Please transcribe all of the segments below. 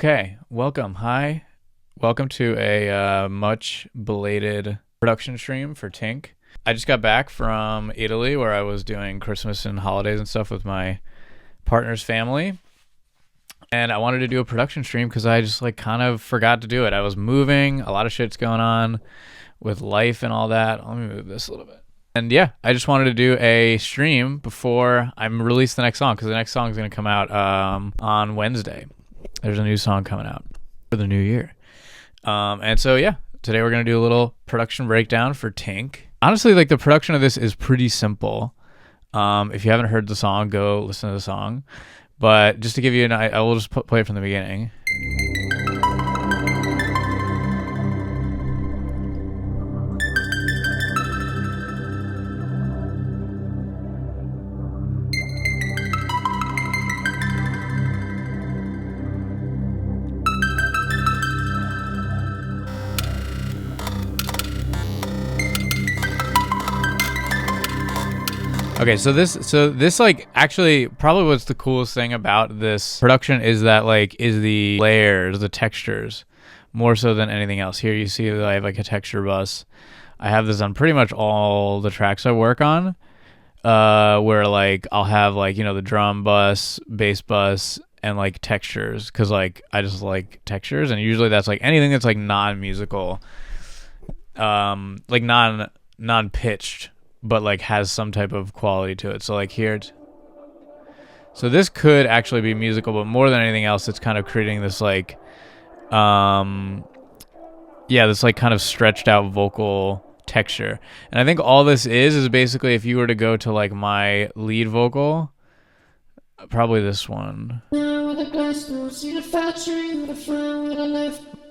Okay, welcome. Hi. Welcome to a much belated production stream for Tink. I just got back from Italy where I was doing Christmas and holidays and stuff with my partner's family. And I wanted to do a production stream because I just kind of forgot to do it. I was moving, a lot of shit's going on with life and all that. Let me move this a little bit. And yeah, I just wanted to do a stream before I release the next song because the next song is going to come out on Wednesday. There's a new song coming out for the new year. And so, yeah, today we're going to do a little production breakdown for Tink. Honestly, the production of this is pretty simple. If you haven't heard the song, go listen to the song. But just to give you I will just play it from the beginning. Okay, so this actually probably what's the coolest thing about this production is that is the layers, the textures, more so than anything else. Here you see that I have a texture bus. I have this on pretty much all the tracks I work on, where I'll have the drum bus, bass bus, and textures, because I just like textures, and usually that's anything that's non-musical, non-pitched, but has some type of quality to it. So here so this could actually be musical, but more than anything else it's kind of creating this this kind of stretched out vocal texture. And I think all this is basically, if you were to go to my lead vocal, probably this one,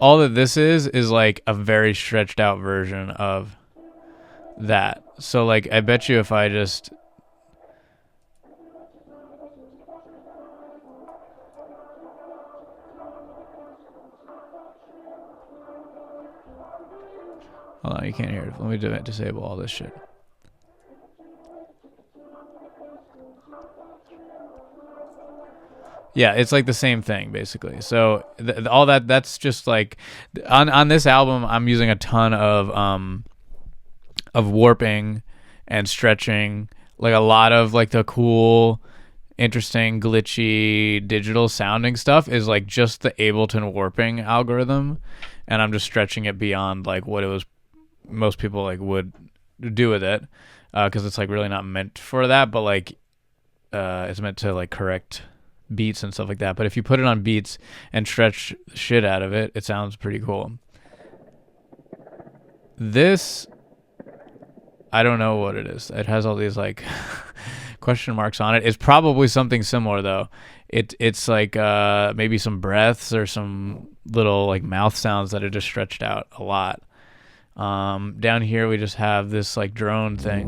all that this is a very stretched out version of that. So I bet you if I just hold on, you can't hear it. Let me disable all this shit. Yeah, it's the same thing basically. So all that's just on this album I'm using a ton of warping and stretching, a lot of the cool, interesting, glitchy, digital sounding stuff is just the Ableton warping algorithm, and I'm just stretching it beyond what it was most people would do with it, because it's really not meant for that, but it's meant to correct beats and stuff like that. But if you put it on beats and stretch the shit out of it, it sounds pretty cool. This, I don't know what it is. It has all these question marks on it. It's probably something similar though. It's maybe some breaths or some little mouth sounds that are just stretched out a lot. Down here we just have this drone thing,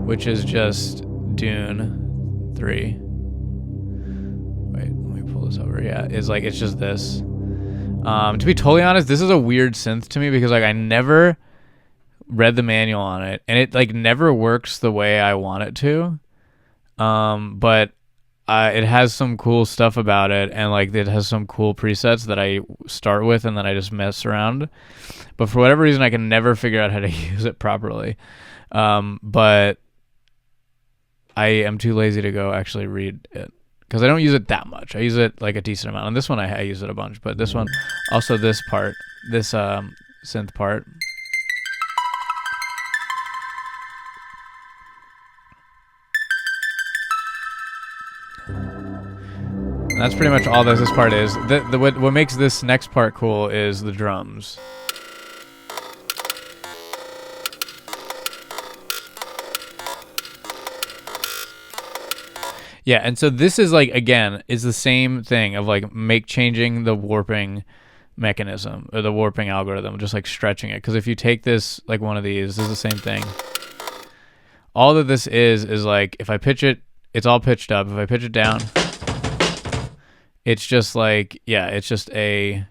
which is just Dune 3. Wait, let me pull this over. Yeah, it's just this. To be totally honest, this is a weird synth to me because I never read the manual on it, and it never works the way I want it to, but it has some cool stuff about it, and it has some cool presets that I start with and then I just mess around, but for whatever reason I can never figure out how to use it properly, but I am too lazy to go actually read it because I don't use it that much. I use it a decent amount. On this one I use it a bunch, but this one also, this part, this synth part, that's pretty much all this part is. What makes this next part cool is the drums. Yeah, and so this is again, is the same thing of changing the warping mechanism or the warping algorithm, just stretching it. Because if you take this one of these, this is the same thing. All that this is if I pitch it, it's all pitched up. If I pitch it down, it's just it's just A,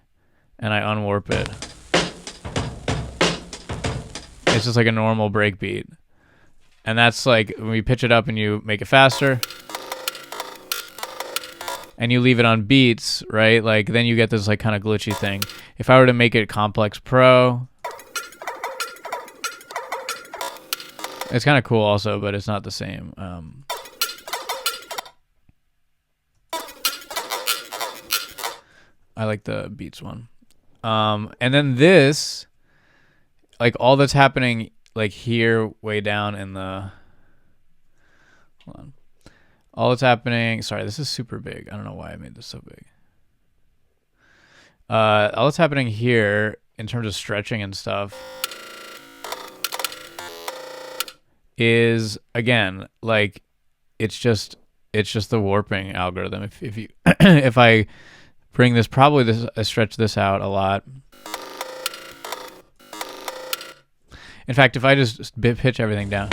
and I unwarp it. It's just a normal break beat. And that's when you pitch it up and you make it faster, and you leave it on beats, right? Like then you get this like kind of glitchy thing. If I were to make it complex pro, it's kind of cool also, but it's not the same. I like the beats one. And then this, like all that's happening like here way down in the, hold on. All that's happening, sorry, this is super big. I don't know why I made this so big. All that's happening here in terms of stretching and stuff is, again, like it's just the warping algorithm. If you if I bring this, probably this, I stretch this out a lot. In fact, if I just pitch everything down.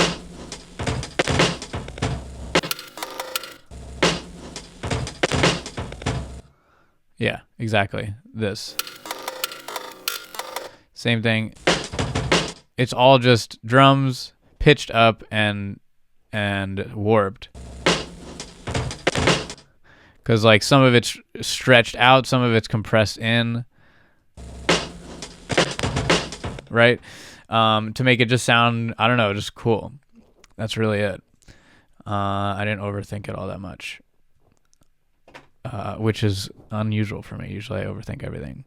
Yeah, exactly. This. Same thing. It's all just drums pitched up and warped. Because like some of it's stretched out, some of it's compressed in. Right? To make it just sound, I don't know, just cool. That's really it. I didn't overthink it all that much. Which is unusual for me. Usually I overthink everything.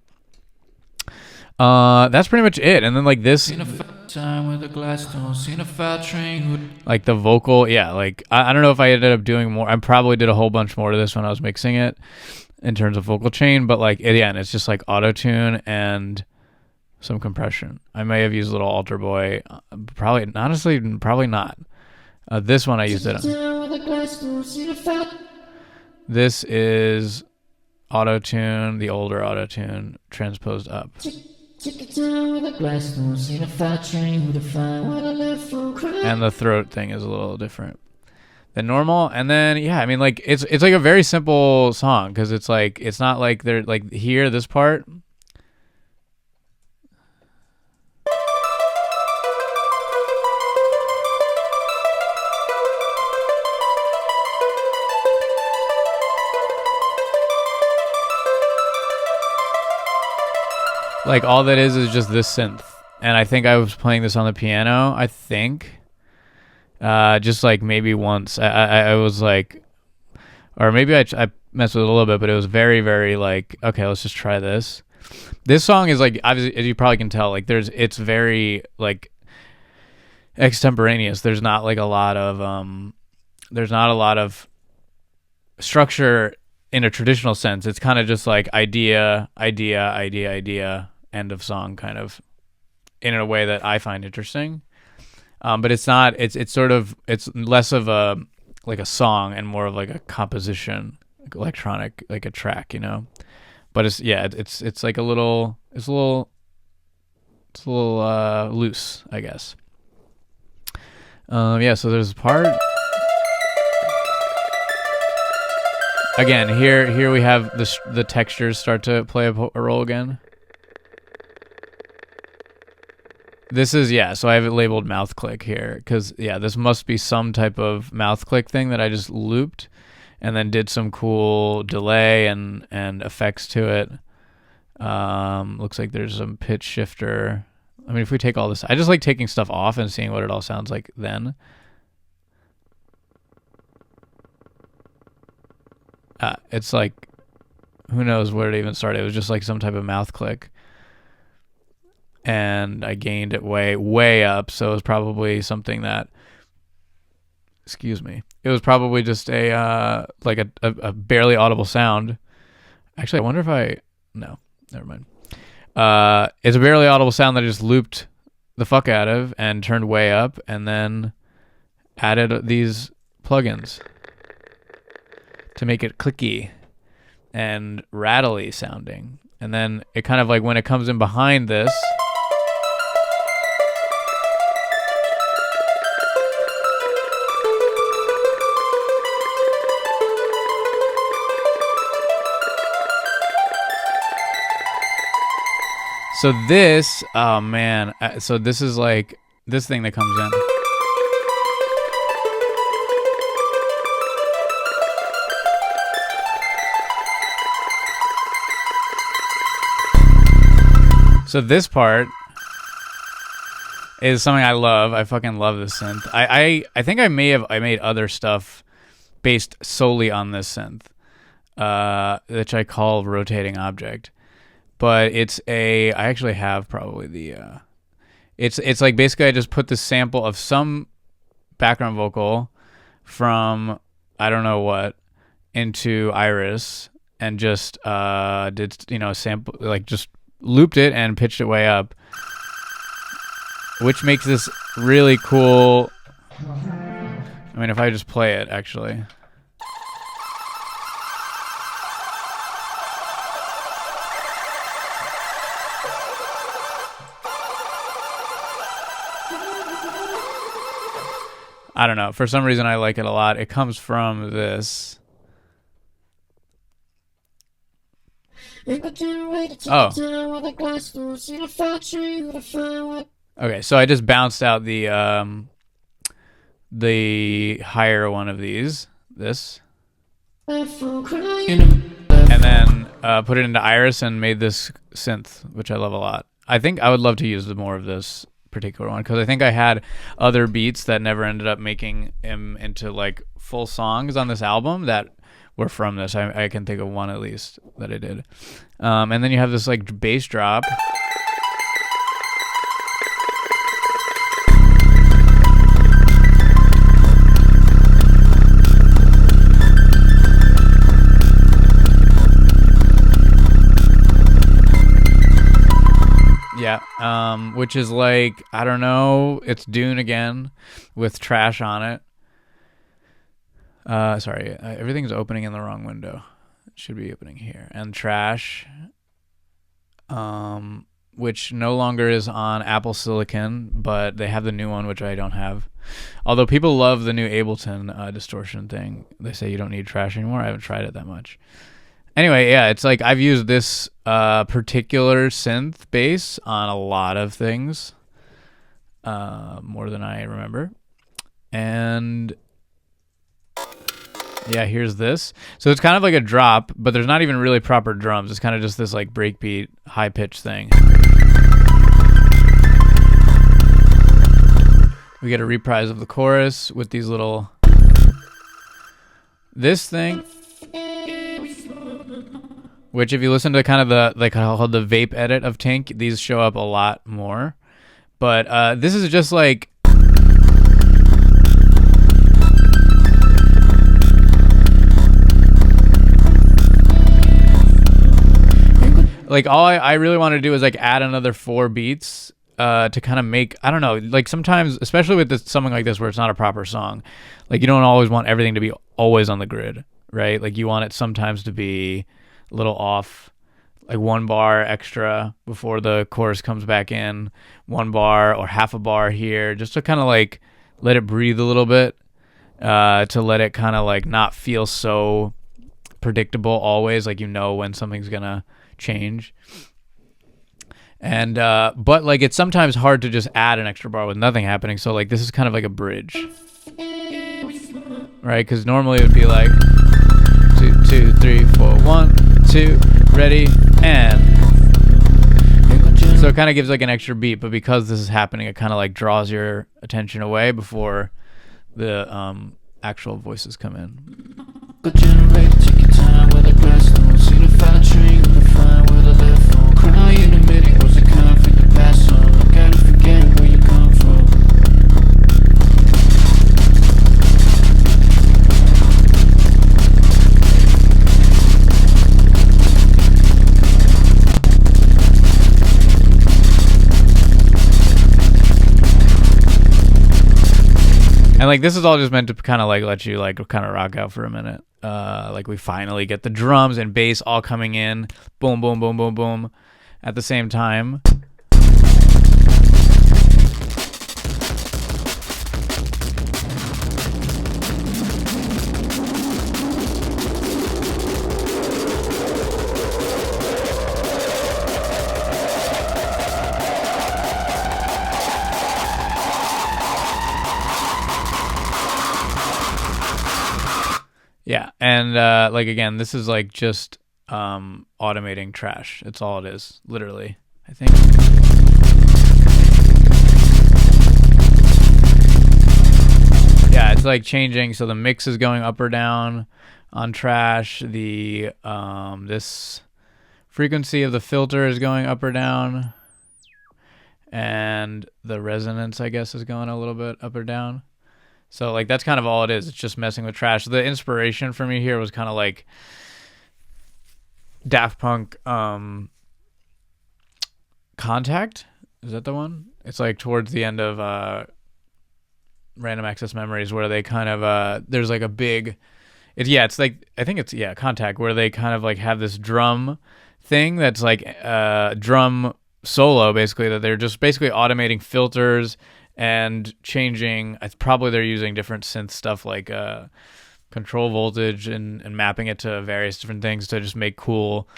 That's pretty much it. And then like this, like the vocal, yeah, like I don't know if I ended up doing more. I probably did a whole bunch more to this when I was mixing it in terms of vocal chain, but like again, it's just like auto tune and some compression. I may have used a little altar boy, probably honestly, probably not. This one I used it on. This is auto tune, the older auto tune transposed up. And the throat thing is a little different than normal. And then yeah, I mean like it's like a very simple song because it's like it's not like they're like here this part. Like all that is just this synth, and I think I was playing this on the piano. I think, just like maybe once. I was like, or maybe I messed with it a little bit, but it was very very like okay, let's just try this. This song is like obviously, as you probably can tell, like it's very like extemporaneous. There's not like a lot of structure in a traditional sense. It's kind of just like idea, end of song kind of in a way that I find interesting. But it's not, it's sort of, it's less of a, like a song and more of like a composition, like electronic, like a track, you know? But it's, yeah, it's like a little loose, I guess. Yeah, so there's a part. Again, here we have the textures start to play a role again. This is, yeah, so I have it labeled mouth click here because, yeah, this must be some type of mouth click thing that I just looped and then did some cool delay and effects to it. Looks like there's some pitch shifter. I mean, if we take all this, I just like taking stuff off and seeing what it all sounds like then. It's like, who knows where it even started. It was just like some type of mouth click. And I gained it way up, so it was probably something that, excuse me, it was probably just a like a barely audible sound. Actually, I wonder if no, never mind. It's a barely audible sound that I just looped the fuck out of and turned way up, and then added these plugins to make it clicky and rattly sounding. And then it kind of like when it comes in behind this, so this, oh man, so this is like this thing that comes in. So this part is something I love. I fucking love this synth. I think I made other stuff based solely on this synth, which I call rotating object. But I actually have probably the it's like basically I just put the sample of some background vocal from I don't know what into Iris and just did sample, like just looped it and pitched it way up, which makes this really cool. I mean, if I just play it, actually. I don't know. For some reason, I like it a lot. It comes from this. Oh. Okay, so I just bounced out the higher one of these, this, and then put it into Iris and made this synth, which I love a lot. I think I would love to use more of this particular one because I think I had other beats that never ended up making him into like full songs on this album that were from this. I can think of one at least that I did. And then you have this like bass drop. Yeah, which is like, I don't know, it's Dune again with Trash on it. Sorry, everything's opening in the wrong window. It should be opening here. And Trash, which no longer is on Apple Silicon, but they have the new one, which I don't have. Although people love the new Ableton distortion thing. They say you don't need Trash anymore. I haven't tried it that much. Anyway, yeah, it's like I've used this particular synth bass on a lot of things, more than I remember. And yeah, here's this. So it's kind of like a drop, but there's not even really proper drums. It's kind of just this like breakbeat, high pitch thing. We get a reprise of the chorus with these little, this thing, which if you listen to kind of the, like called the vape edit of Tink, these show up a lot more. But this is just like, all I really want to do is like add another 4 beats to kind of make, I don't know, like sometimes, especially with something like this where it's not a proper song, like you don't always want everything to be always on the grid, right? Like you want it sometimes to be a little off, like 1 bar extra before the chorus comes back in, 1 bar or half a bar here, just to kind of like let it breathe a little bit, to let it kind of like not feel so predictable always, like you know when something's gonna change. And but like it's sometimes hard to just add an extra bar with nothing happening, so like this is kind of like a bridge, right? Because normally it would be like 2 2 3 4 1 2 ready, and so it kind of gives like an extra beat, but because this is happening, it kind of like draws your attention away before the actual voices come in. Take your time with the grass, don't see the fire train, the fire with the left phone, cry in the middle, was a conflict to pass on, look at it, forget where you come from. And like this is all just meant to kind of like let you like kind of rock out for a minute. Like we finally get the drums and bass all coming in, boom, boom, boom, boom, boom, at the same time. Yeah, and like again, this is like just automating Trash. It's all it is, literally. I think. Yeah, it's like changing. So the mix is going up or down on trash. The this frequency of the filter is going up or down, and the resonance, I guess, is going a little bit up or down. So like that's kind of all it is. It's just messing with trash. The inspiration for me here was kind of like Daft Punk Contact. Is that the one? It's like towards the end of Random Access Memories, where they kind of there's like a big it's like I think it's Contact, where they kind of like have this drum thing that's like drum solo, basically, that they're just basically automating filters and changing. Probably they're using different synth stuff like control voltage and mapping it to various different things to just make cool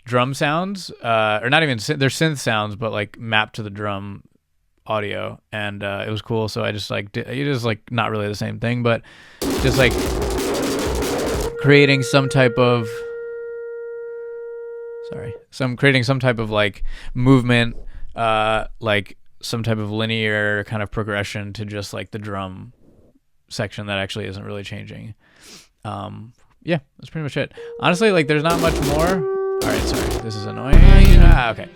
drum sounds, or not even they're synth sounds, but like mapped to the drum audio. And it was cool. So I just like it is like not really the same thing, but just like creating some type of creating some type of like movement, like some type of linear kind of progression to just like the drum section that actually isn't really changing. Yeah, that's pretty much it. Honestly, like there's not much more. All right, sorry, this is annoying. Okay.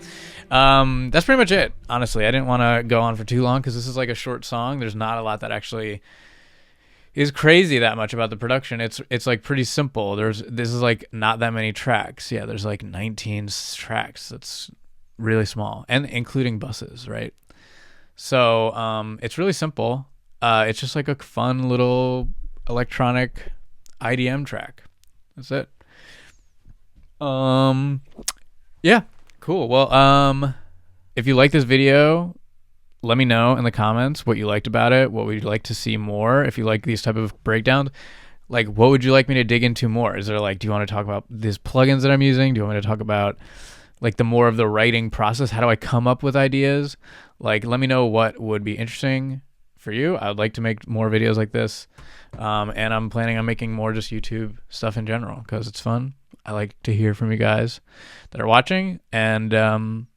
That's pretty much it. Honestly, I didn't want to go on for too long because this is like a short song. There's not a lot that actually is crazy that much about the production. It's like pretty simple. This is like not that many tracks. Yeah, there's like 19 tracks. That's really small, and including buses, right? So it's really simple. It's just like a fun little electronic IDM track. That's it. Yeah, cool. Well, if you like this video, let me know in the comments what you liked about it. What would you like to see more? If you like these type of breakdowns, like what would you like me to dig into more? Is there like, do you want to talk about these plugins that I'm using? Do you want me to talk about like the more of the writing process? How do I come up with ideas? Like, let me know what would be interesting for you. I would like to make more videos like this. And I'm planning on making more just YouTube stuff in general because it's fun. I like to hear from you guys that are watching. And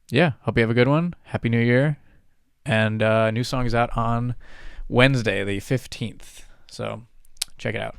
yeah, hope you have a good one. Happy New Year. And new song is out on Wednesday, the 15th. So check it out.